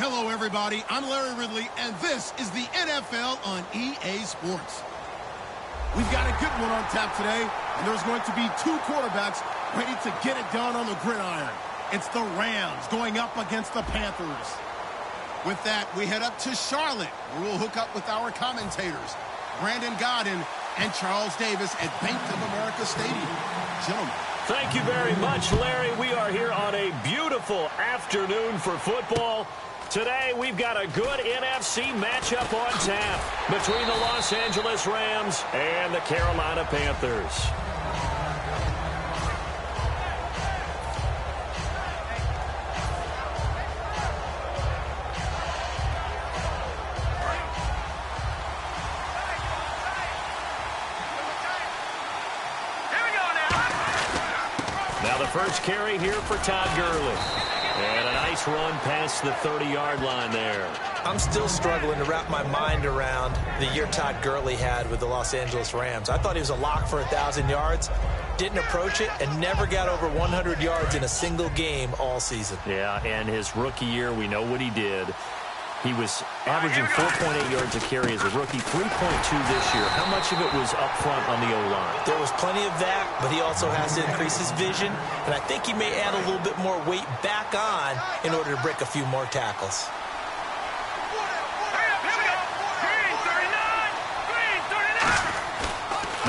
Hello, everybody. I'm Larry Ridley, and this is the NFL on EA Sports. We've got a good one on tap today, and there's going to be two quarterbacks ready to get it done on the gridiron. It's the Rams going up against the Panthers. With that, we head up to Charlotte, where we'll hook up with our commentators, Brandon Godden and Charles Davis at Bank of America Stadium. Gentlemen. Thank you very much, Larry. We are here on a beautiful afternoon for football. Today, we've got a good NFC matchup on tap between the Los Angeles Rams and the Carolina Panthers. Now the first carry here for Todd Gurley. And a nice run past the 30-yard line there. I'm still struggling to wrap my mind around the year Todd Gurley had with the Los Angeles Rams. I thought he was a lock for 1,000 yards, didn't approach it, and never got over 100 yards in a single game all season. Yeah, and his rookie year, we know what he did. He was averaging 4.8 yards a carry as a rookie, 3.2 this year. How much of it was up front on the O-line? There was plenty of that, but he also has to increase his vision, and I think he may add a little bit more weight back on in order to break a few more tackles.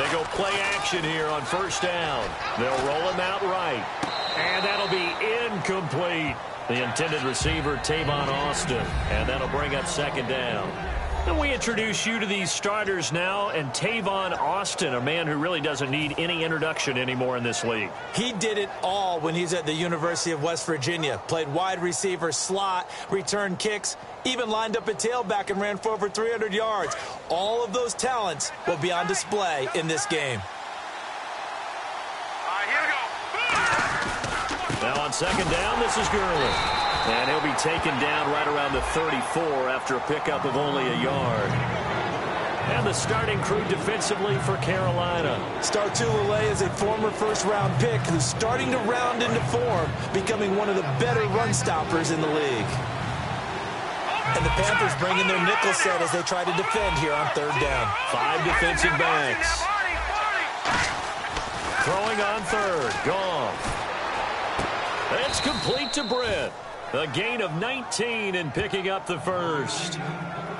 They go play action here on first down. They'll roll him out right, and that'll be incomplete. The intended receiver, Tavon Austin, and that'll bring up second down. And we introduce you to these starters now, and Tavon Austin, a man who really doesn't need any introduction anymore in this league. He did it all when he's at the University of West Virginia. Played wide receiver, slot, returned kicks, even lined up at tailback and ran for over 300 yards. All of those talents will be on display in this game. Now on second down, this is Gurley. And he'll be taken down right around the 34 after a pickup of only a yard. And the starting crew defensively for Carolina. Startulele is a former first-round pick who's starting to round into form, becoming one of the better run stoppers in the league. And the Panthers bring in their nickel set as they try to defend here on third down. 5 defensive backs. Throwing on third. Goff. It's complete to Brent. A gain of 19 and picking up the first.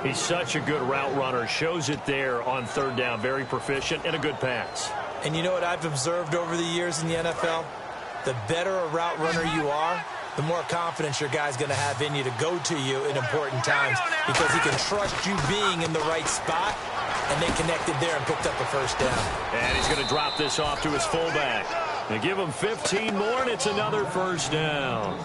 He's such a good route runner. Shows it there on third down. Very proficient and a good pass. And you know what I've observed over the years in the NFL? The better a route runner you are, the more confidence your guy's going to have in you to go to you in important times because he can trust you being in the right spot, and they connected there and picked up a first down. And he's going to drop this off to his fullback. They give him 15 more, and it's another first down.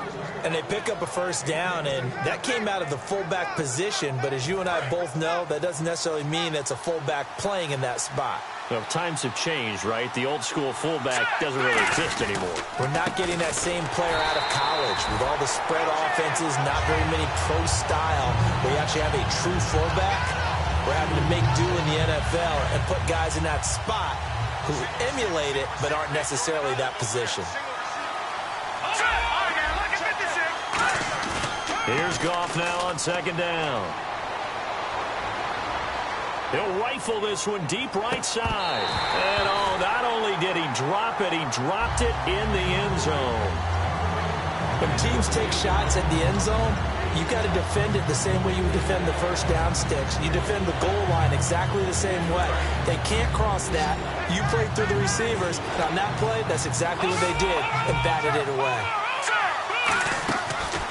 And they pick up a first down, and that came out of the fullback position. But as you and I both know, that doesn't necessarily mean it's a fullback playing in that spot. Well, times have changed, right? The old-school fullback doesn't really exist anymore. We're not getting that same player out of college with all the spread offenses, not very many pro style, where you actually have a true fullback. We're having to make do in the NFL and put guys in that spot who emulate it but aren't necessarily that position. Here's Goff now on second down. He'll rifle this one deep right side. And not only did he drop it, he dropped it in the end zone. When teams take shots at the end zone, you got to defend it the same way you would defend the first down sticks. You defend the goal line exactly the same way. They can't cross that. You played through the receivers. And on that play, that's exactly what they did and batted it away.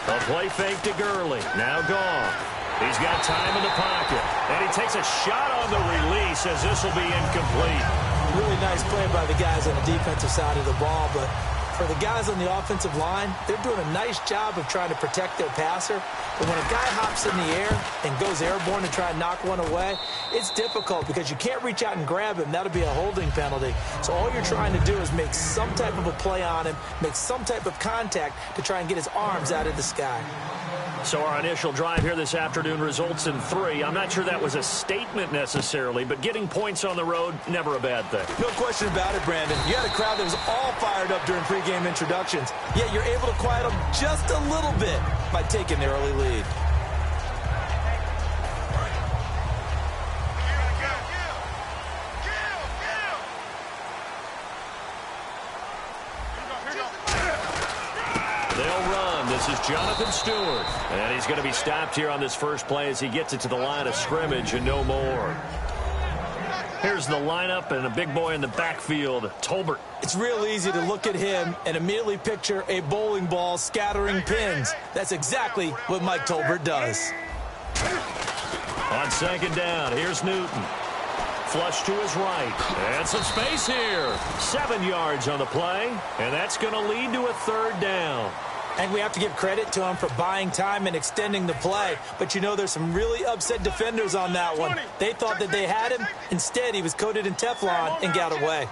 A play fake to Gurley. Now Goff. He's got time in the pocket. And he takes a shot on the release as this will be incomplete. Really nice play by the guys on the defensive side of the ball, but for the guys on the offensive line, they're doing a nice job of trying to protect their passer. But when a guy hops in the air and goes airborne to try and knock one away, it's difficult because you can't reach out and grab him. That'll be a holding penalty. So all you're trying to do is make some type of a play on him, make some type of contact to try and get his arms out of the sky. So our initial drive here this afternoon results in 3. I'm not sure that was a statement necessarily, but getting points on the road, never a bad thing. No question about it, Brandon. You had a crowd that was all fired up during pregame introductions, yet you're able to quiet them just a little bit by taking the early lead. This is Jonathan Stewart. And he's going to be stopped here on this first play as he gets it to the line of scrimmage and no more. Here's the lineup and a big boy in the backfield, Tolbert. It's real easy to look at him and immediately picture a bowling ball scattering pins. That's exactly what Mike Tolbert does. On second down, here's Newton. Flush to his right. And some space here. 7 yards on the play. And that's going to lead to a third down. And we have to give credit to him for buying time and extending the play. But, you know, there's some really upset defenders on that one. They thought that they had him. Instead, he was coated in Teflon and got away.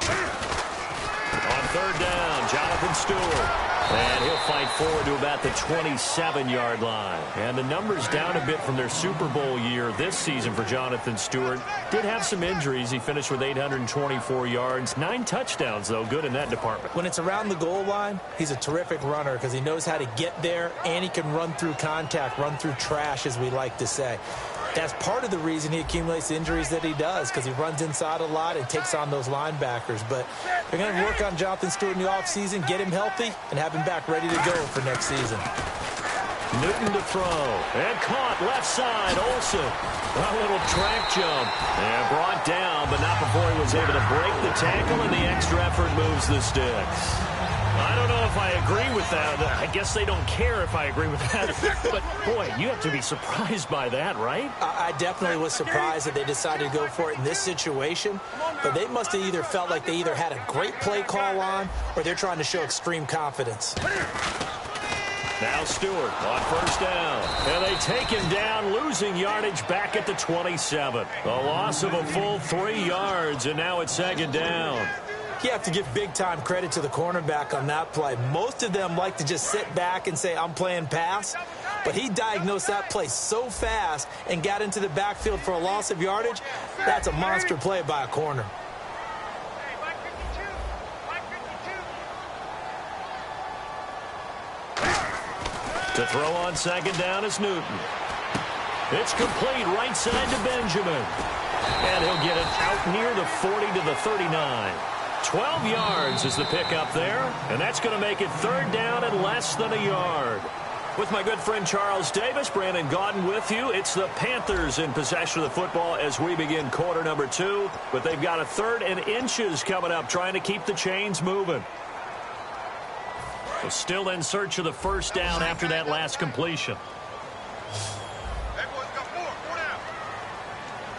On third down, Jonathan Stewart. And he'll fight forward to about the 27-yard line. And the numbers down a bit from their Super Bowl year this season for Jonathan Stewart. Did have some injuries. He finished with 824 yards. 9 touchdowns, though. Good in that department. When it's around the goal line, he's a terrific runner because he knows how to get there, and he can run through contact, run through trash, as we like to say. That's part of the reason he accumulates the injuries that he does, because he runs inside a lot and takes on those linebackers. But they're going to work on Jonathan Stewart in the offseason, get him healthy, and have him back ready to go for next season. Newton to throw. And caught left side. Olsen. A little track jump. And brought down, but not before he was able to break the tackle, and the extra effort moves the sticks. I don't know if I agree with that. I guess they don't care if I agree with that. But, boy, you have to be surprised by that, right? I definitely was surprised that they decided to go for it in this situation. But they must have either felt like they either had a great play call on, or they're trying to show extreme confidence. Now Stewart on first down. And they take him down, losing yardage back at the 27. A loss of a full 3 yards, and now it's second down. You have to give big-time credit to the cornerback on that play. Most of them like to just sit back and say, I'm playing pass. But he diagnosed that play so fast and got into the backfield for a loss of yardage. That's a monster play by a corner. To throw on second down is Newton. It's complete right side to Benjamin. And he'll get it out near the 40 to the 39. 12 yards is the pickup there, and that's going to make it third down and less than a yard. With my good friend Charles Davis, Brandon Gaudin with you. It's the Panthers in possession of the football as we begin quarter number 2, but they've got a third and inches coming up, trying to keep the chains moving. So still in search of the first down after that last completion.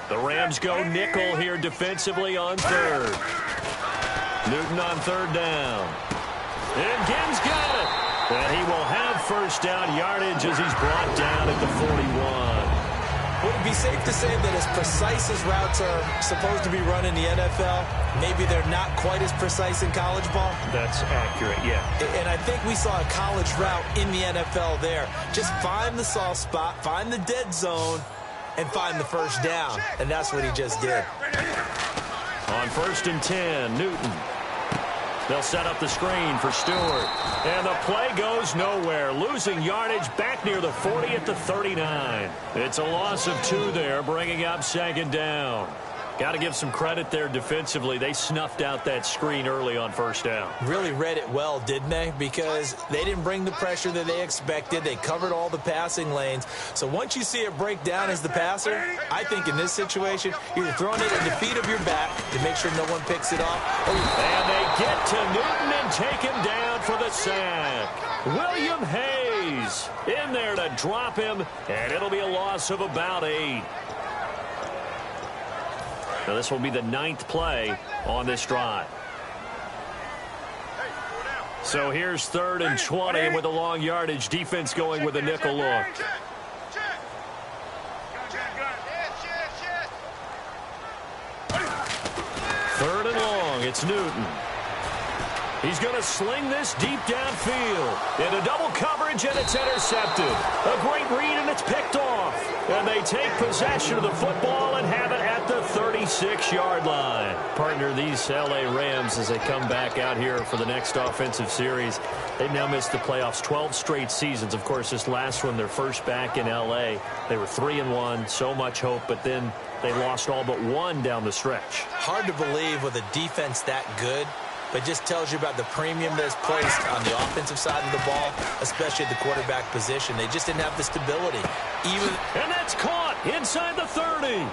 The Rams go nickel here defensively on third. Newton on third down. And Gibbs got it. And he will have first down yardage as he's brought down at the 41. Would it be safe to say that as precise as routes are supposed to be run in the NFL, maybe they're not quite as precise in college ball? That's accurate, yeah. And I think we saw a college route in the NFL there. Just find the soft spot, find the dead zone, and find the first down. And that's what he just did. On first and 10, Newton. They'll set up the screen for Stewart. And the play goes nowhere. Losing yardage back near the 40 at the 39. It's a loss of 2 there, bringing up second down. Got to give some credit there defensively. They snuffed out that screen early on first down. Really read it well, didn't they? Because they didn't bring the pressure that they expected. They covered all the passing lanes. So once you see it break down as the passer, I think in this situation, you're throwing it at the feet of your back to make sure no one picks it off. And they get to Newton and take him down for the sack. William Hayes in there to drop him, and it'll be a loss of about 8. Now this will be the 9th play on this drive. So here's third and 20, and with a long yardage, defense going with a nickel look. Third and long, it's Newton. He's going to sling this deep downfield. Into double coverage, and it's intercepted. A great read, and it's picked off. And they take possession of the football and have it at the 36-yard line. Partner, these L.A. Rams, as they come back out here for the next offensive series, they've now missed the playoffs 12 straight seasons. Of course, this last one, their first back in L.A. They were 3-1, so much hope, but then they lost all but 1 down the stretch. Hard to believe with a defense that good but just tells you about the premium that's placed on the offensive side of the ball, especially at the quarterback position. They just didn't have the stability. And that's caught inside the 30.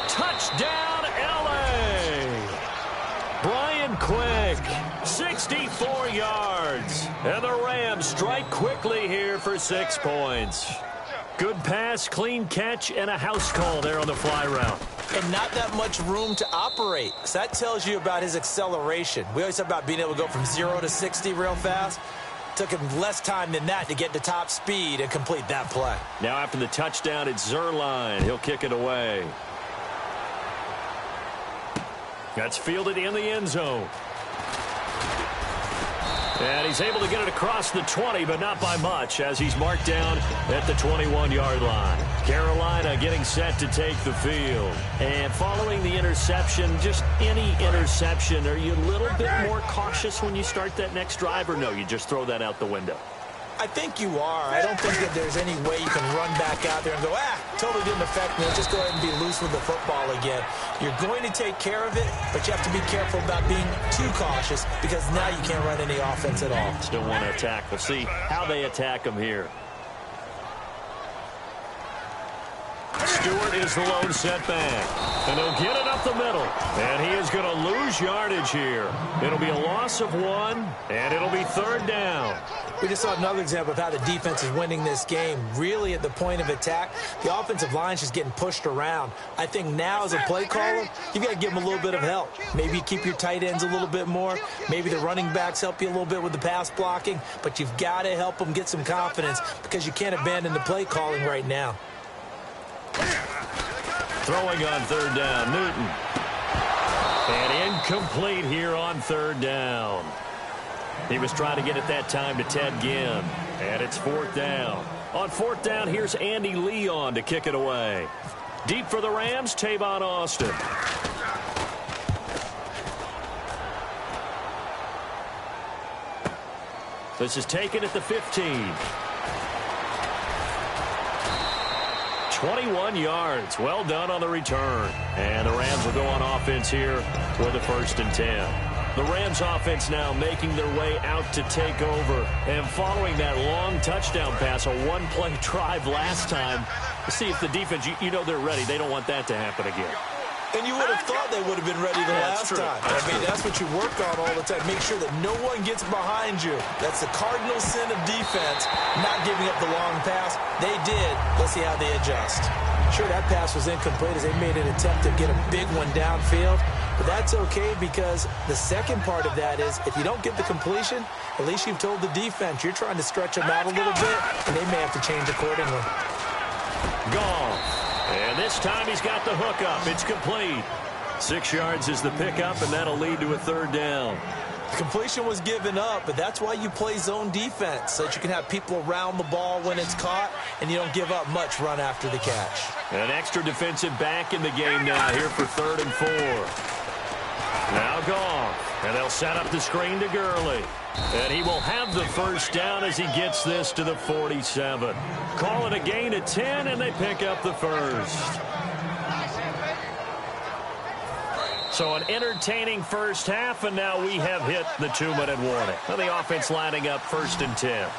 Touchdown, L.A. Brian Quick, 64 yards. And the Rams strike quickly here for 6 points. Good pass, clean catch, and a house call there on the fly route. And not that much room to operate. So that tells you about his acceleration. We always talk about being able to go from 0 to 60 real fast. Took him less time than that to get to top speed and complete that play. Now after the touchdown, it's Zerline. He'll kick it away. That's fielded in the end zone. And he's able to get it across the 20, but not by much, as he's marked down at the 21-yard line. Carolina getting set to take the field. And following the interception, just any interception, are you a little bit more cautious when you start that next drive, or no, you just throw that out the window? I think you are. I don't think that there's any way you can run back out there and go, totally didn't affect me. Let's just go ahead and be loose with the football again. You're going to take care of it, but you have to be careful about being too cautious because now you can't run any offense at all. Still want to attack. We'll see how they attack them here. Stewart is the lone setback. And he'll get it up the middle. And he is going to lose yardage here. It'll be a loss of 1, and it'll be 3rd down. We just saw another example of how the defense is winning this game. Really at the point of attack, the offensive line is just getting pushed around. I think now as a play caller, you've got to give them a little bit of help. Maybe you keep your tight ends a little bit more. Maybe the running backs help you a little bit with the pass blocking. But you've got to help them get some confidence because you can't abandon the play calling right now. Throwing on 3rd down, Newton. And incomplete here on 3rd down. He was trying to get it that time to Ted Ginn. And it's 4th down. On 4th down, here's Andy Leon to kick it away. Deep for the Rams, Tavon Austin. This is taken at the 15. 21 yards. Well done on the return. And the Rams will go on offense here with a 1st and 10. The Rams offense now making their way out to take over. And following that long touchdown pass, a one-play drive last time, to see if the defense, you know they're ready. They don't want that to happen again. And you would have thought they would have been ready the last time. I mean, that's what you work on all the time. Make sure that no one gets behind you. That's the cardinal sin of defense, not giving up the long pass. They did. Let's see how they adjust. Sure, that pass was incomplete as they made an attempt to get a big one downfield. But that's okay because the second part of that is if you don't get the completion, at least you've told the defense you're trying to stretch them out a little bit, and they may have to change accordingly. Goff. And this time he's got the hook up. It's complete. 6 yards is the pickup, and that'll lead to a 3rd down. The completion was given up, but that's why you play zone defense, so that you can have people around the ball when it's caught, and you don't give up much run after the catch. An extra defensive back in the game now here for 3rd and 4. Now Goff, and they'll set up the screen to Gurley. And he will have the 1st down as he gets this to the 47. Call it a gain of 10, and they pick up the 1st. So an entertaining first half, and now we have hit the 2-minute warning. Well, the offense lining up 1st and 10.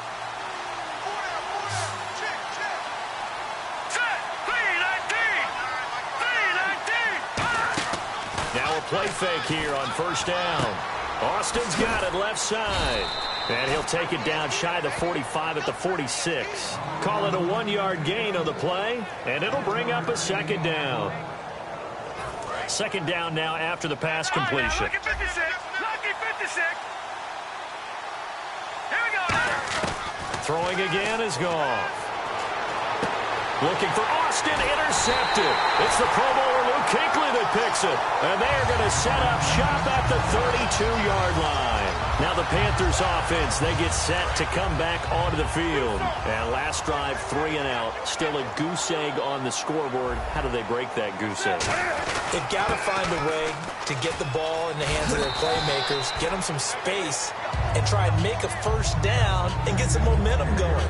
Now a play fake here on 1st down. Austin's got it left side. And he'll take it down shy of the 45 at the 46. Call it a 1-yard gain on the play, and it'll bring up a 2nd down. 2nd down now after the pass completion. Lucky 56. Lucky 56. Here we go. Throwing again is Goff. Looking for Austin, intercepted. It's the Pro Bowler Luke Kuechly that picks it. And they're going to set up shop at the 32-yard line. Now the Panthers offense, they get set to come back onto the field. And last drive, 3 and out. Still a goose egg on the scoreboard. How do they break that goose egg? They've got to find a way to get the ball in the hands of their playmakers, get them some space, and try and make a 1st down and get some momentum going.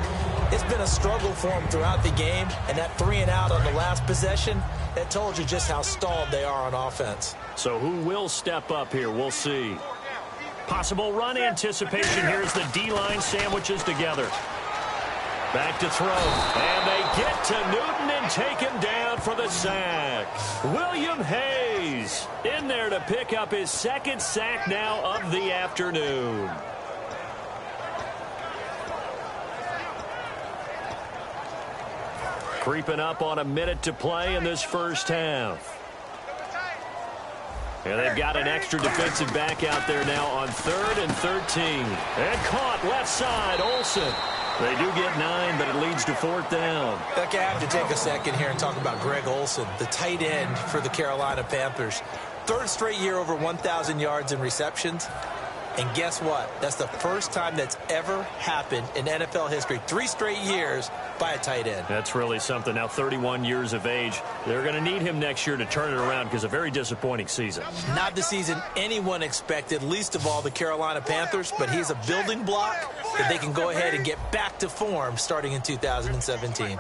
It's been a struggle for them throughout the game, and that 3-and-out on the last possession, that told you just how stalled they are on offense. So who will step up here? We'll see. Possible run anticipation here as the D-line sandwiches together. Back to throw, and they get to Newton and take him down for the sack. William Hayes in there to pick up his second sack now of the afternoon. Creeping up on a minute to play in this first half. And they've got an extra defensive back out there now on 3rd and 13. And caught left side, Olsen. They do get 9, but it leads to 4th down. Look, I have to take a second here and talk about Greg Olsen, the tight end for the Carolina Panthers. 3rd straight year over 1,000 yards in receptions. And guess what? That's the first time that's ever happened in NFL history. 3 straight years by a tight end. That's really something. Now 31 years of age. They're going to need him next year to turn it around because a very disappointing season. Not the season anyone expected, least of all the Carolina Panthers, but he's a building block that they can go ahead and get back to form starting in 2017.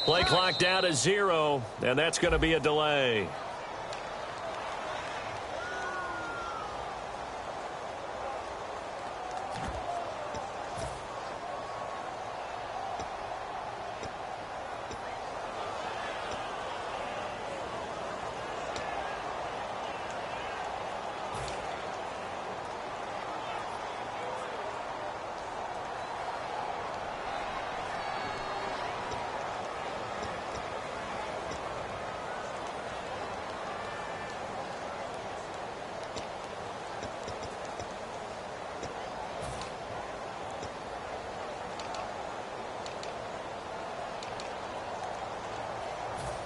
Play clock down to 0, and that's going to be a delay.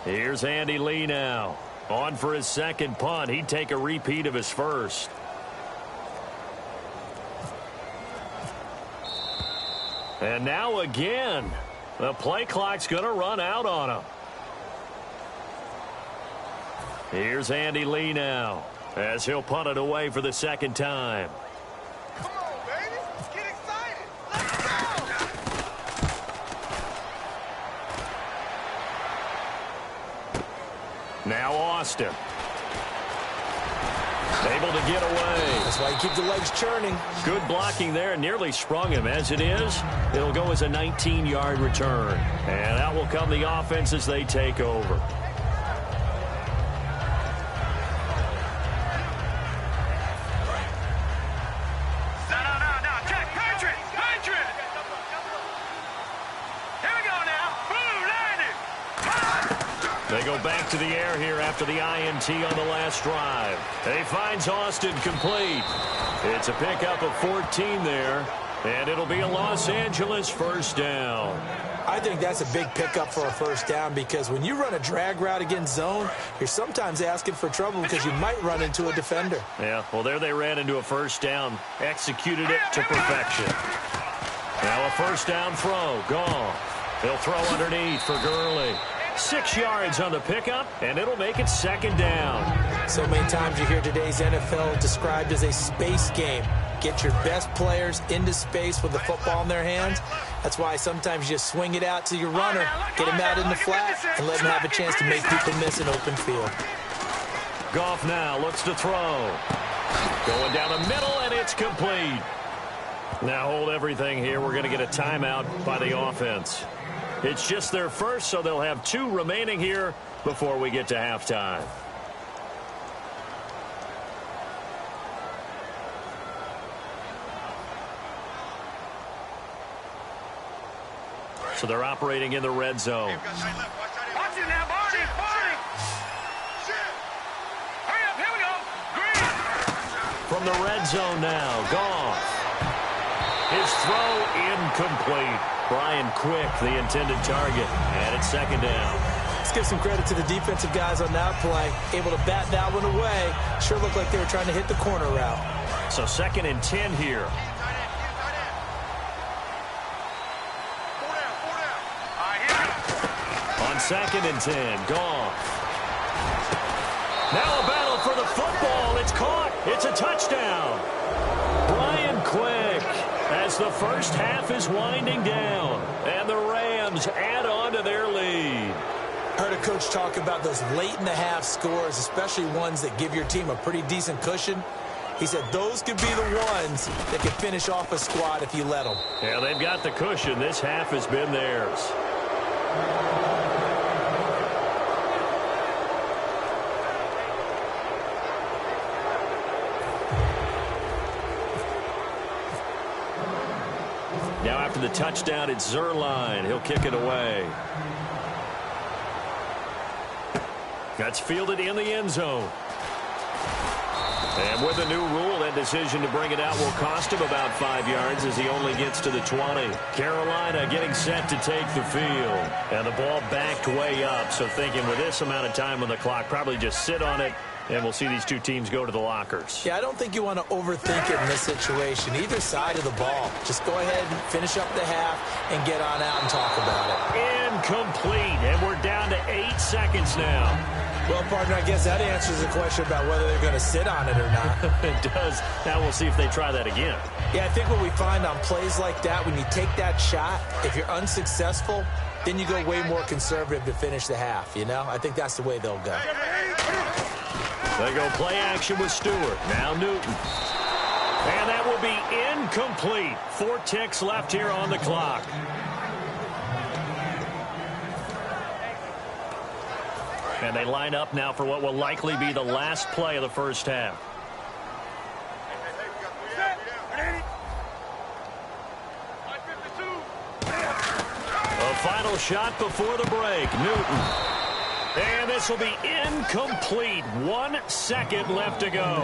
Here's Andy Lee now. On for his second punt. He'd take a repeat of his first. And now again, the play clock's going to run out on him. Here's Andy Lee now as he'll punt it away for the second time. Come on, baby. Get excited. Let's go. Now Austin. Able to get away. That's why you keep the legs churning. Good blocking there. Nearly sprung him. As it is, it'll go as a 19-yard return. And that will come the offense as they take over. They go back to the air here after the INT on the last drive. He finds Austin complete. It's a pickup of 14 there, and it'll be a Los Angeles first down. I think that's a big pickup for a first down because when you run a drag route against zone, you're sometimes asking for trouble because you might run into a defender. Yeah, well, there they ran into a first down, executed it to perfection. Now a first down throw, gone. They'll throw underneath for Gurley. 6 yards on the pickup, and it'll make it second down. So many times you hear today's NFL described as a space game. Get your best players into space with the football in their hands. That's why sometimes you just swing it out to your runner, get him out in the flat, and let him have a chance to make people miss an open field. Goff now looks to throw. Going down the middle, and it's complete. Now hold everything here. We're going to get a timeout by the offense. It's just their first, so they'll have 2 remaining here before we get to halftime. So they're operating in the red zone. Watch it now, Barney. Barney. Hurry up, here we go. Green. From the red zone now, Goff. His throw incomplete. Brian Quick, the intended target, and it's second down. Let's give some credit to the defensive guys on that play. Able to bat that one away. Sure looked like they were trying to hit the corner route. So 2nd and 10 here. On 2nd and 10, Goff. Now a battle for the football. It's caught. It's a touchdown. Brian Quick, as the first half is winding down, and the Rams add on to their lead. Heard a coach talk about those late-in-the-half scores, especially ones that give your team a pretty decent cushion. He said those could be the ones that could finish off a squad if you let them. Yeah, they've got the cushion. This half has been theirs. Now after the touchdown, it's Zerline. He'll kick it away. That's fielded in the end zone. And with a new rule, that decision to bring it out will cost him about 5 yards as he only gets to the 20. Carolina getting set to take the field. And the ball backed way up, so thinking with this amount of time on the clock, probably just sit on it, and we'll see these two teams go to the lockers. Yeah, I don't think you want to overthink it in this situation. Either side of the ball. Just go ahead and finish up the half and get on out and talk about it. Incomplete, and we're down to 8 seconds now. Well, partner, I guess that answers the question about whether they're going to sit on it or not. It does. Now we'll see if they try that again. Yeah, I think what we find on plays like that, when you take that shot, if you're unsuccessful, then you go way more conservative to finish the half, you know? I think that's the way they'll go. They go play action with Stewart. Now Newton. And that will be incomplete. 4 ticks left here on the clock. And they line up now for what will likely be the last play of the first half. A final shot before the break. Newton. And this will be incomplete. 1 second left to go.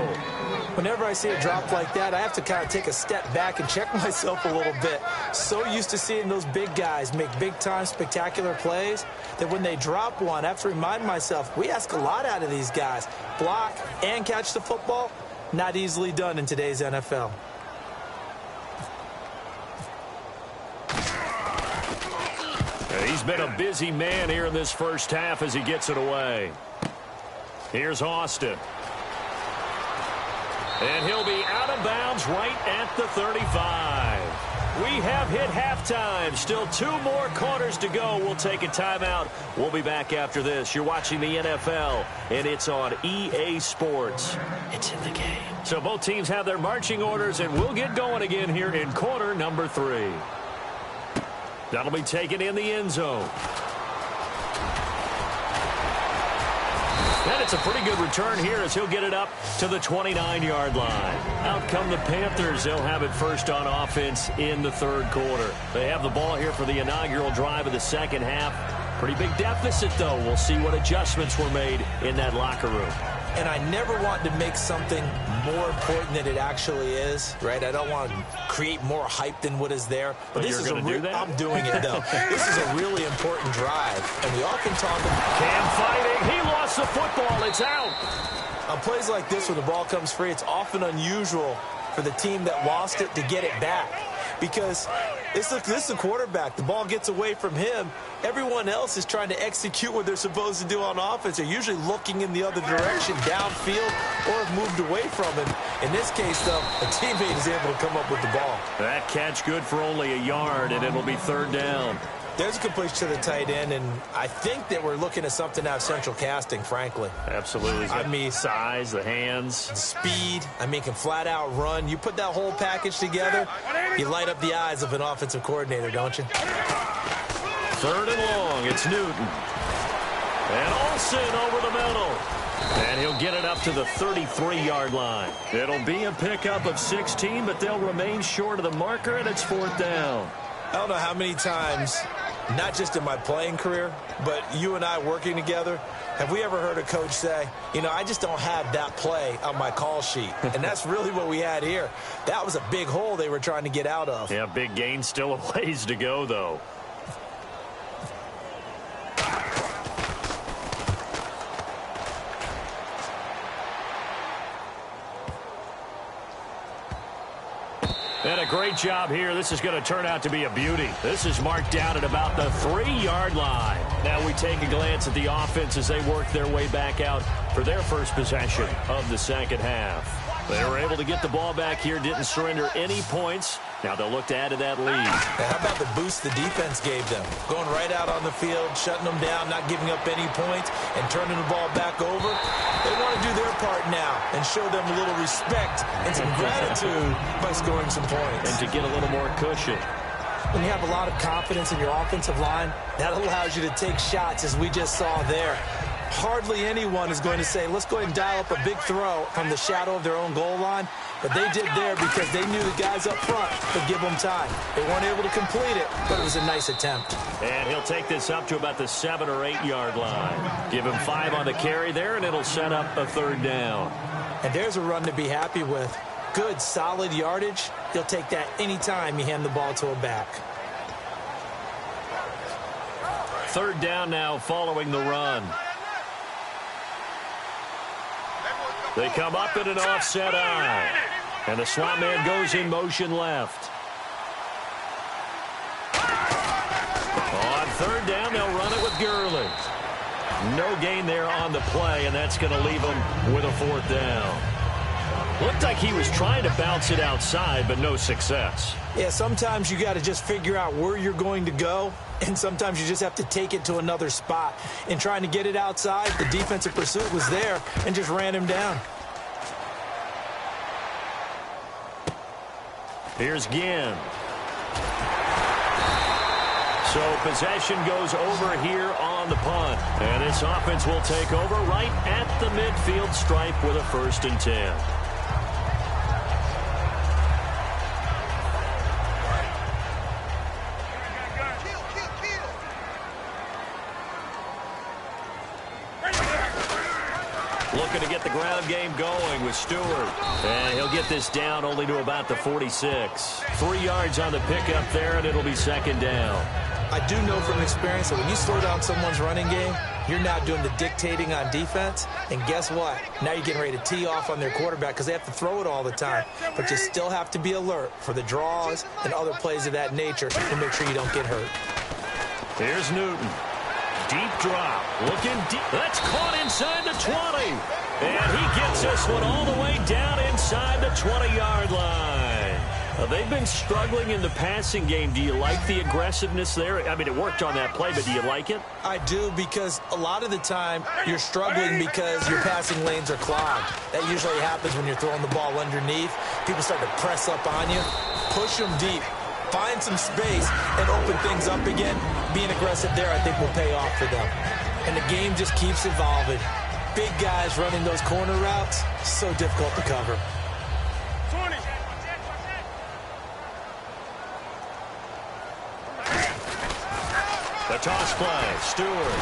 Whenever I see a drop like that, I have to kind of take a step back and check myself a little bit. So used to seeing those big guys make big-time spectacular plays that when they drop one, I have to remind myself, we ask a lot out of these guys. Block and catch the football, not easily done in today's NFL. He's been a busy man here in this first half as he gets it away. Here's Austin. And he'll be out of bounds right at the 35. We have hit halftime. Still 2 more quarters to go. We'll take a timeout. We'll be back after this. You're watching the NFL, and it's on EA Sports. It's in the game. So both teams have their marching orders, and we'll get going again here in quarter number 3. That'll be taken in the end zone. And it's a pretty good return here as he'll get it up to the 29-yard line. Out come the Panthers. They'll have it first on offense in the third quarter. They have the ball here for the inaugural drive of the second half. Pretty big deficit, though. We'll see what adjustments were made in that locker room. And I never want to make something more important than it actually is, right? I don't want to create more hype than what is there. But this is you're going to do that? I'm doing it, though. This is a really important drive. And we all can talk about Cam fighting. He lost the football. It's out. on plays like this when the ball comes free, it's often unusual for the team that lost it to get it back. Because this is a quarterback. The ball gets away from him. Everyone else is trying to execute what they're supposed to do on offense. They're usually looking in the other direction, downfield, or have moved away from him. In this case, though, a teammate is able to come up with the ball. That catch good for only a yard, and it'll be third down. There's a completion to the tight end, and I think that we're looking at something out of Central Casting, frankly. Absolutely. I mean, size, the hands. the speed. I mean, can flat out run. You put that whole package together, you light up the eyes of an offensive coordinator, don't you? Third and long. It's Newton. And Olsen over the middle. And he'll get it up to the 33-yard line. It'll be a pickup of 16, but they'll remain short of the marker, and it's fourth down. I don't know how many times, not just in my playing career, but you and I working together, have we ever heard a coach say, you know, I just don't have that play on my call sheet. And that's really what we had here. That was a big hole they were trying to get out of. Yeah, big gain, still a ways to go, though. And a great job here. This is going to turn out to be a beauty. This is marked down at about the 3-yard line. Now we take a glance at the offense as they work their way back out for their first possession of the second half. They were able to get the ball back here, didn't surrender any points. Now they'll look to add to that lead. Now, how about the boost the defense gave them? Going right out on the field, shutting them down, not giving up any points, and turning the ball back over. They want to do their part now and show them a little respect and some gratitude by scoring some points. And to get a little more cushion. When you have a lot of confidence in your offensive line, that allows you to take shots, as we just saw there. Hardly anyone is going to say, let's go ahead and dial up a big throw from the shadow of their own goal line. But they did there because they knew the guys up front would give them time. They weren't able to complete it, but it was a nice attempt. And he'll take this up to about the 7 or 8 yard line. Give him 5 on the carry there, and it'll set up a third down. And there's a run to be happy with. Good, solid yardage. You'll take that anytime you hand the ball to a back. Third down now following the run. They come up in an offset eye. And the swamp man goes in motion left. On third down, they'll run it with Gurley. No gain there on the play, and that's going to leave them with a fourth down. Looked like he was trying to bounce it outside, but no success. Yeah, sometimes you got to just figure out where you're going to go, and sometimes you just have to take it to another spot. In trying to get it outside, the defensive pursuit was there and just ran him down. Here's Ginn. So possession goes over here on the punt. And this offense will take over right at the midfield stripe with a 1st and 10. Looking to get the ground game going with Stewart. And he'll get this down only to about the 46. 3 yards on the pickup there, and it'll be second down. I do know from experience that when you slow down someone's running game, you're now doing the dictating on defense. And guess what? Now you're getting ready to tee off on their quarterback because they have to throw it all the time. But you still have to be alert for the draws and other plays of that nature to make sure you don't get hurt. Here's Newton. Deep drop. Looking deep. That's caught inside the 20. And he gets this one all the way down inside the 20-yard line. They've been struggling in the passing game. Do you like the aggressiveness there? I mean, it worked on that play, but do you like it? I do, because a lot of the time you're struggling because your passing lanes are clogged. That usually happens when you're throwing the ball underneath. People start to press up on you. Push them deep. Find some space and open things up again. Being aggressive there, I think, will pay off for them. And the game just keeps evolving. Big guys running those corner routes, so difficult to cover. The toss play, Stewart.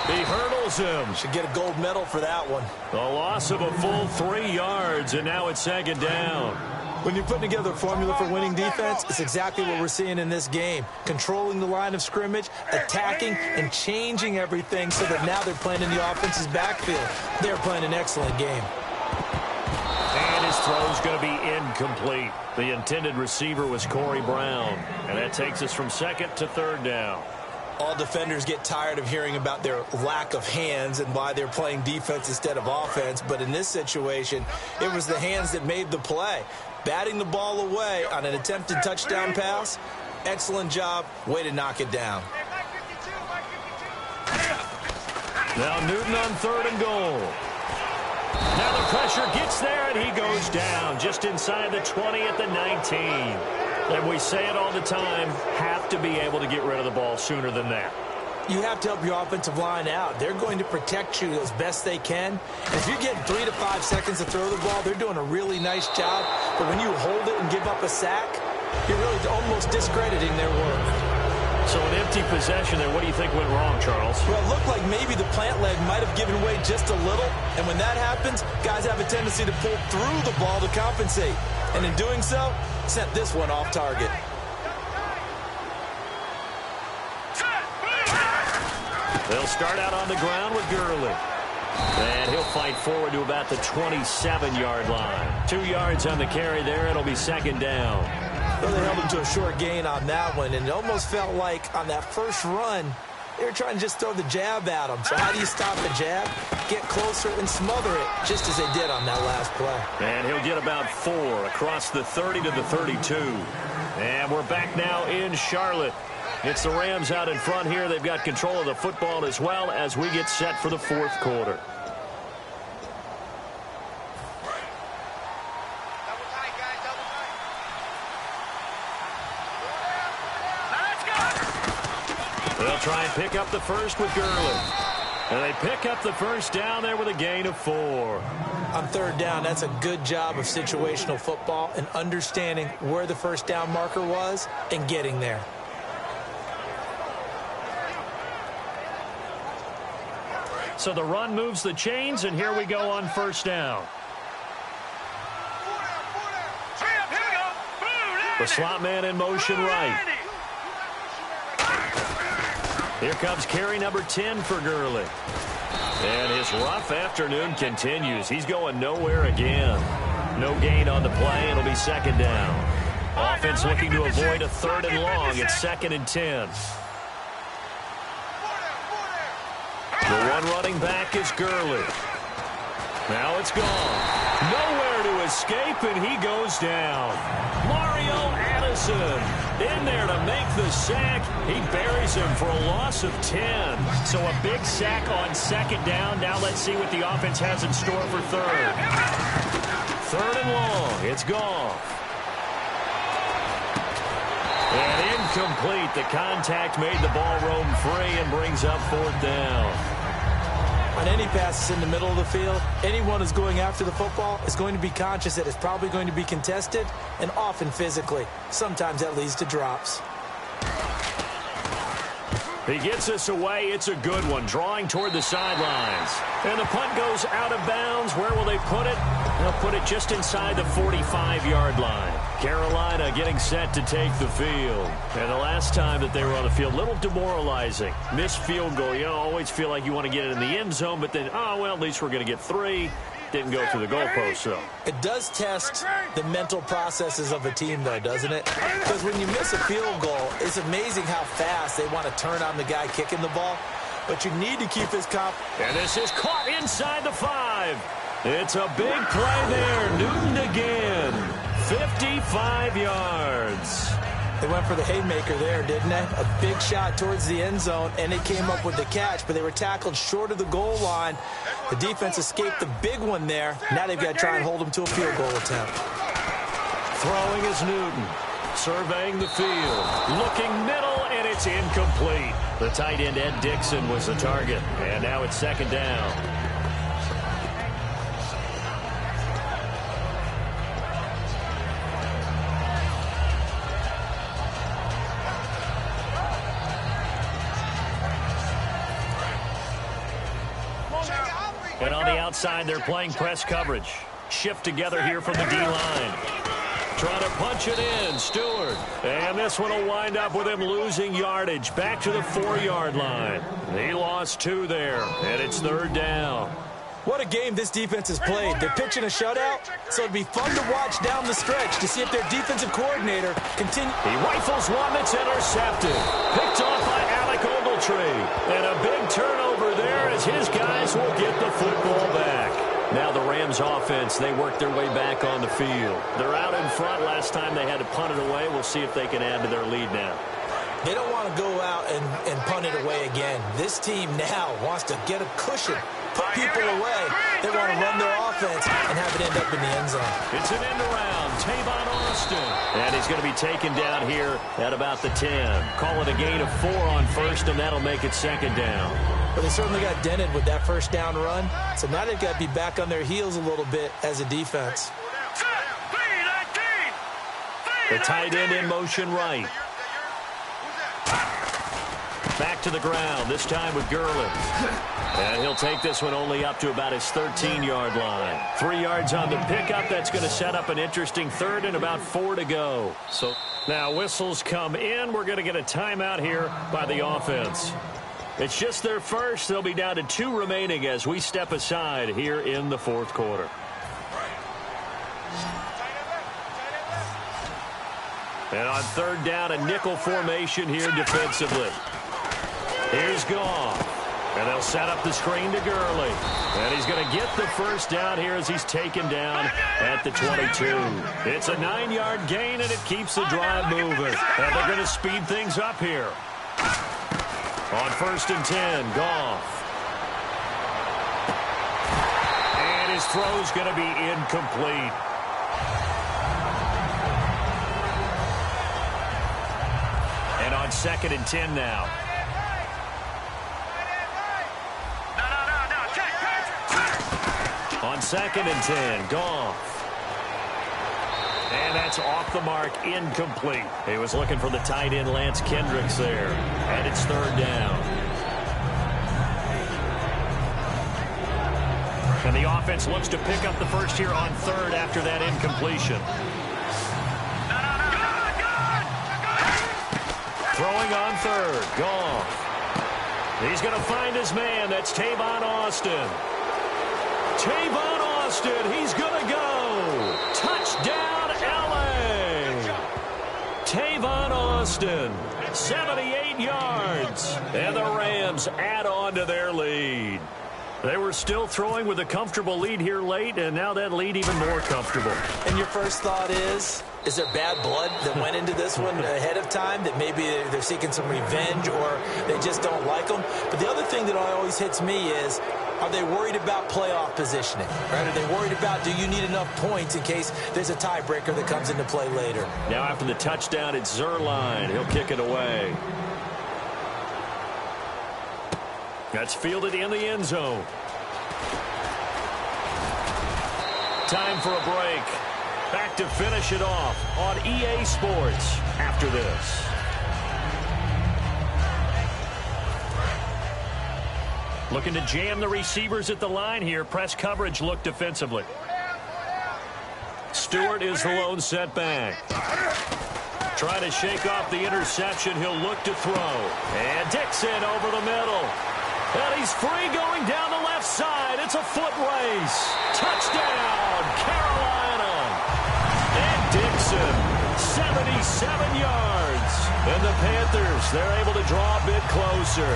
He hurdles him. Should get a gold medal for that one. The loss of a full 3 yards, and now it's second down. When you're putting together a formula for winning defense, it's exactly what we're seeing in this game. Controlling the line of scrimmage, attacking, and changing everything so that now they're playing in the offense's backfield. They're playing an excellent game. And his throw's going to be incomplete. The intended receiver was Corey Brown. And that takes us from second to third down. All defenders get tired of hearing about their lack of hands and why they're playing defense instead of offense. But in this situation, it was the hands that made the play. Batting the ball away on an attempted touchdown pass. Excellent job. Way to knock it down. Now Newton on 3rd and goal. Now the pressure gets there, and he goes down just inside the 20 at the 19. And we say it all the time, have to be able to get rid of the ball sooner than that. You have to help your offensive line out. They're going to protect you as best they can. And if you're getting 3 to 5 seconds to throw the ball, they're doing a really nice job. But when you hold it and give up a sack, you're really almost discrediting their work. So an empty possession there. What do you think went wrong, Charles? Well, it looked like maybe the plant leg might have given way just a little. And when that happens, guys have a tendency to pull through the ball to compensate. And in doing so, sent this one off target. They'll start out on the ground with Gurley. And he'll fight forward to about the 27-yard line. 2 yards on the carry there. It'll be second down. Well, they held him to a short gain on that one, and it almost felt like on that first run, they were trying to just throw the jab at him. So how do you stop the jab? get closer, and smother it, just as they did on that last play. And he'll get about 4 across the 30 to the 32. And we're back now in Charlotte. It's the Rams out in front here. They've got control of the football as well as we get set for the fourth quarter. They'll try and pick up the first with Gurley. And they pick up the first down there with a gain of 4. On third down, that's a good job of situational football and understanding where the first down marker was and getting there. So the run moves the chains, and here we go on first down. The slot man in motion right. Here comes carry number 10 for Gurley. And his rough afternoon continues. He's going nowhere again. No gain on the play. It'll be second down. Offense looking to avoid a 3rd and long. It's 2nd and 10. The one running back is Gurley. Now it's gone. Nowhere to escape, and he goes down. Mario Addison in there to make the sack. He buries him for a loss of 10. So a big sack on second down. Now let's see what the offense has in store for third. 3rd and long. It's gone. And incomplete. The contact made the ball roam free and brings up 4th down. On any passes in the middle of the field, anyone who's going after the football is going to be conscious that it's probably going to be contested and often physically. Sometimes that leads to drops. He gets us away. It's a good one, drawing toward the sidelines. And the punt goes out of bounds. Where will they put it? They'll put it just inside the 45-yard line. Carolina getting set to take the field. And the last time that they were on the field, a little demoralizing. Missed field goal. You always feel like you want to get it in the end zone, but then, oh, well, at least we're going to get 3. Didn't go through the goalpost, though. It does test the mental processes of a team, though, doesn't it? Because when you miss a field goal, it's amazing how fast they want to turn on the guy kicking the ball. But you need to keep his And this is caught inside the 5. It's a big play there. Newton again. 55 yards. They went for the haymaker there, didn't they? A big shot towards the end zone, and they came up with the catch, but they were tackled short of the goal line. The defense escaped the big one there. Now they've got to try and hold them to a field goal attempt. Throwing is Newton. Surveying the field. Looking middle, and it's incomplete. The tight end, Ed Dixon, was the target. And now it's second down. And on the outside, they're playing press coverage. Shift together here from the D-line. Trying to punch it in, Stewart. And this one will wind up with him losing yardage. Back to the 4-yard line. He lost 2 there, and it's 3rd down. What a game this defense has played. They're pitching a shutout, so it'd be fun to watch down the stretch to see if their defensive coordinator continue. He rifles one that's intercepted. Picked off by Alec Ogletree. And a big turnover there as his guys will get the football back. Now the Rams offense, they work their way back on the field. They're out in front. Last time they had to punt it away. We'll see if they can add to their lead now. They don't want to go out and punt it away again. This team now wants to get a cushion, put people away. They want to run their offense and have it end up in the end zone. It's an end around. Tavon Austin. And he's going to be taken down here at about the 10. Call it a gain of 4 on first, and that'll make it second down. But they certainly got dented with that first down run. So now they've got to be back on their heels a little bit as a defense. The tight end in motion right. Back to the ground, this time with Gurley. And he'll take this one only up to about his 13-yard line. 3 yards on the pickup. That's going to set up an interesting 3rd and about 4 to go. So now whistles come in. We're going to get a timeout here by the offense. It's just their first. They'll be down to 2 remaining as we step aside here in the 4th quarter. And on 3rd down, a nickel formation here defensively. Here's Goff. And they'll set up the screen to Gurley. And he's going to get the first down here as he's taken down at the 22. It's a 9-yard gain, and it keeps the drive moving. And they're going to speed things up here. On 1st and 10, Goff. And his throw's going to be incomplete. And on 2nd and 10 now. On 2nd and 10, Goff. And that's off the mark, incomplete. He was looking for the tight end, Lance Kendricks, there. And it's 3rd down. And the offense looks to pick up the first here on 3rd after that incompletion. Throwing on 3rd, Goff. He's going to find his man. That's Tavon Austin. Tavon Austin, he's going to go. Touchdown, L.A. Tavon Austin, 78 yards. And the Rams add on to their lead. They were still throwing with a comfortable lead here late, and now that lead even more comfortable. And your first thought is there bad blood that went into this one ahead of time, that maybe they're seeking some revenge or they just don't like them? But the other thing that always hits me is, are they worried about playoff positioning? Right? Are they worried about, do you need enough points in case there's a tiebreaker that comes into play later? Now after the touchdown, it's Zerline. He'll kick it away. That's fielded in the end zone. Time for a break. Back to finish it off on EA Sports after this. Looking to jam the receivers at the line here. Press coverage look defensively. Stewart is the lone setback. Trying to shake off the interception. He'll look to throw. And Dixon over the middle. And he's free going down the left side. It's a foot race. Touchdown, Carolina. And Dixon, 77 yards. And the Panthers, they're able to draw a bit closer.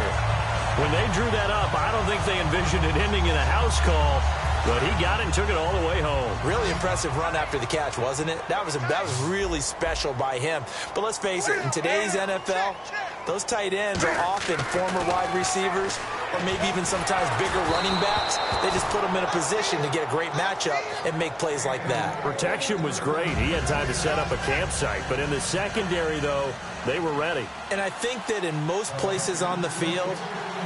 When they drew that up, I don't think they envisioned it ending in a house call. But he got it and took it all the way home. Really impressive run after the catch, wasn't it? That was really special by him. But let's face it, in today's NFL, those tight ends are often former wide receivers or maybe even sometimes bigger running backs. They just put them in a position to get a great matchup and make plays like that. Protection was great. He had time to set up a campsite. But in the secondary, though, they were ready. And I think that in most places on the field,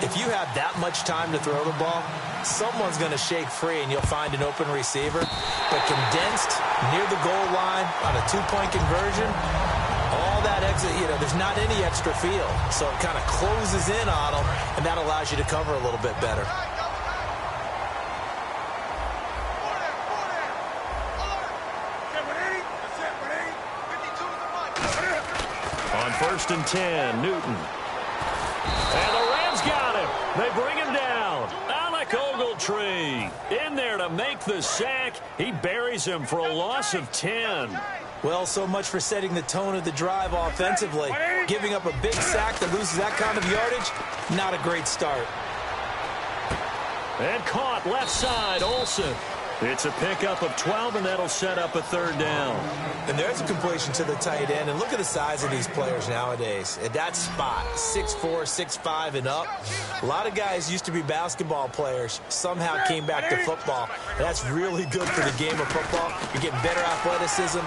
if you have that much time to throw the ball, someone's going to shake free and you'll find an open receiver. But condensed near the goal line on a two-point conversion, all that exit, there's not any extra field. So it kind of closes in on them, and that allows you to cover a little bit better. On 1st and 10, Newton. And the Rams got him. They bring him down. Alec Ogletree in there to make the sack. He buries him for a loss of 10. Well, so much for setting the tone of the drive offensively. Giving up a big sack that loses that kind of yardage, not a great start. And caught left side, Olsen. It's a pickup of 12, and that'll set up a 3rd down. And there's a completion to the tight end. And look at the size of these players nowadays. At that spot, 6'4", 6'5", and up. A lot of guys used to be basketball players, somehow came back to football. That's really good for the game of football. You're getting better athleticism,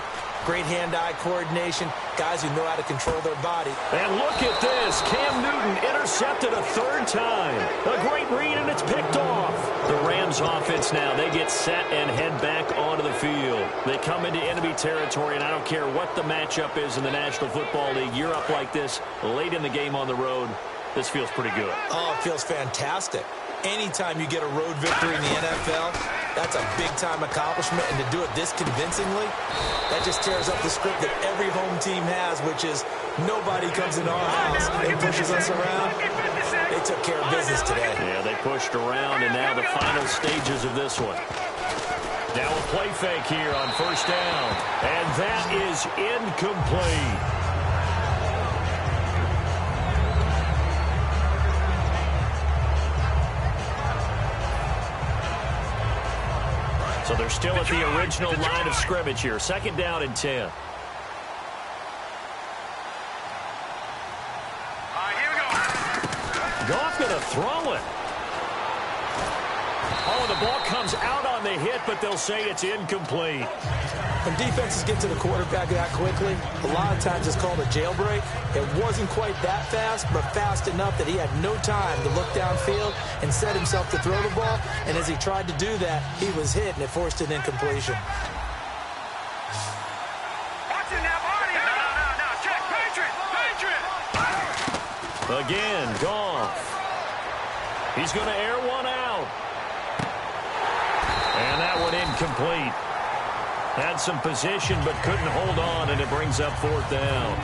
great hand-eye coordination, guys who know how to control their body. And look at this. Cam Newton intercepted a 3rd time. A great read, and it's picked off. The Rams offense now, they get set and head back onto the field. They come into enemy territory, and I don't care what the matchup is in the National Football League. You're up like this late in the game on the road. This feels pretty good. Oh, it feels fantastic. Anytime you get a road victory in the NFL, that's a big-time accomplishment. And to do it this convincingly, that just tears up the script that every home team has, which is nobody comes into our house and pushes us around. They took care of business today. Yeah, they pushed around, and now the final stages of this one. Now a play fake here on 1st down, and that is incomplete. they're still at the original line of scrimmage here. 2nd down and 10. Here we go. Goff going to throw it. Oh, the ball comes out on the hit, but they'll say it's incomplete. When defenses get to the quarterback that quickly, a lot of times it's called a jailbreak. It wasn't quite that fast, but fast enough that he had no time to look downfield and set himself to throw the ball. And as he tried to do that, he was hit, and it forced an incompletion. Watch it now, Barney. No. Check. Patriot. Again, Goff. He's going to air one out. And that one incomplete. Had some position but couldn't hold on, and it brings up 4th down.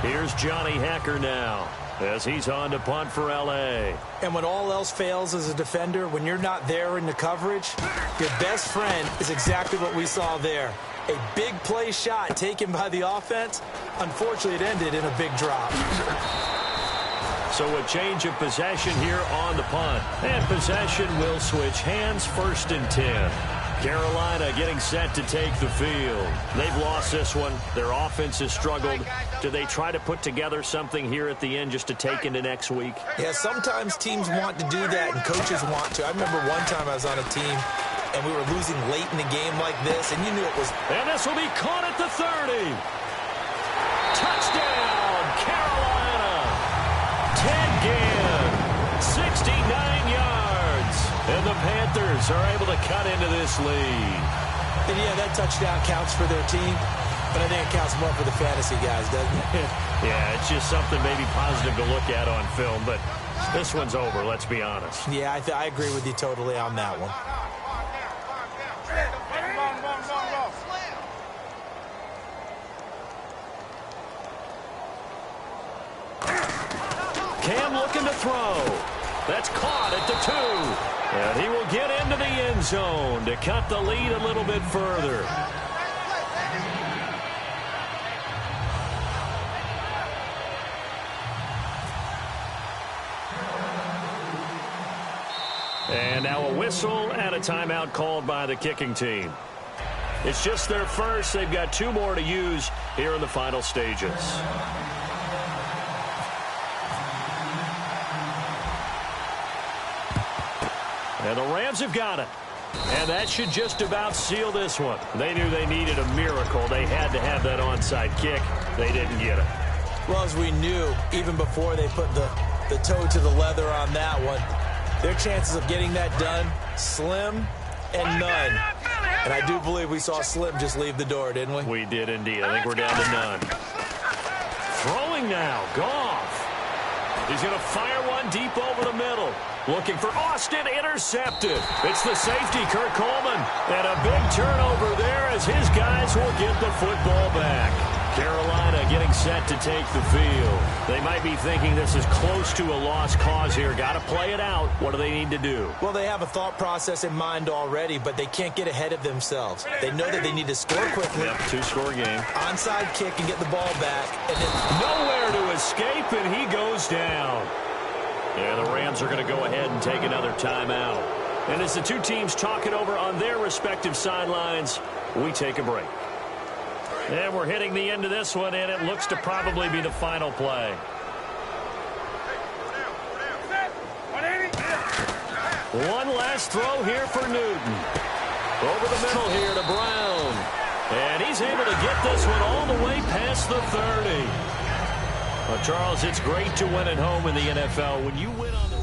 Here's Johnny Hacker now as he's on to punt for L.A. And when all else fails as a defender, when you're not there in the coverage, your best friend is exactly what we saw there. A big play shot taken by the offense. Unfortunately, it ended in a big drop. So a change of possession here on the punt. And possession will switch hands. 1st and 10. Carolina getting set to take the field. They've lost this one. Their offense has struggled. Do they try to put together something here at the end just to take into next week? Yeah, sometimes teams want to do that and coaches want to. I remember one time I was on a team and we were losing late in the game like this, and you knew it was... And this will be caught at the 30. Touchdown, Carolina. Ted Ginn, 69 yards. And the Panthers are able to cut into this lead. And yeah, that touchdown counts for their team, but I think it counts more for the fantasy guys, doesn't it? Yeah, it's just something maybe positive to look at on film, but this one's over, let's be honest. Yeah, I agree with you totally on that one. Cam looking to throw. That's caught at the 2. And he will get into the end zone to cut the lead a little bit further. And now a whistle and a timeout called by the kicking team. It's just their first. They've got 2 more to use here in the final stages. And the Rams have got it. And that should just about seal this one. They knew they needed a miracle. They had to have that onside kick. They didn't get it. Well, as we knew, even before they put the toe to the leather on that one, their chances of getting that done, slim and none. And I do believe we saw Slim just leave the door, didn't we? We did indeed. I think we're down to none. Throwing now, Goff. He's going to fire one deep over the middle. Looking for Austin, intercepted. It's the safety, Kurt Coleman. And a big turnover there as his guys will get the football back. Carolina getting set to take the field. They might be thinking this is close to a lost cause here. Got to play it out. What do they need to do? Well, they have a thought process in mind already, but they can't get ahead of themselves. They know that they need to score quickly. Yep, 2-score game. Onside kick and get the ball back. And then nowhere to escape, and he goes down. Yeah, the Rams are going to go ahead and take another timeout. And as the 2 teams talk it over on their respective sidelines, we take a break. And we're hitting the end of this one, and it looks to probably be the final play. One last throw here for Newton. Over the middle here to Brown. And he's able to get this one all the way past the 30. Well, Charles, it's great to win at home in the NFL. When you win on the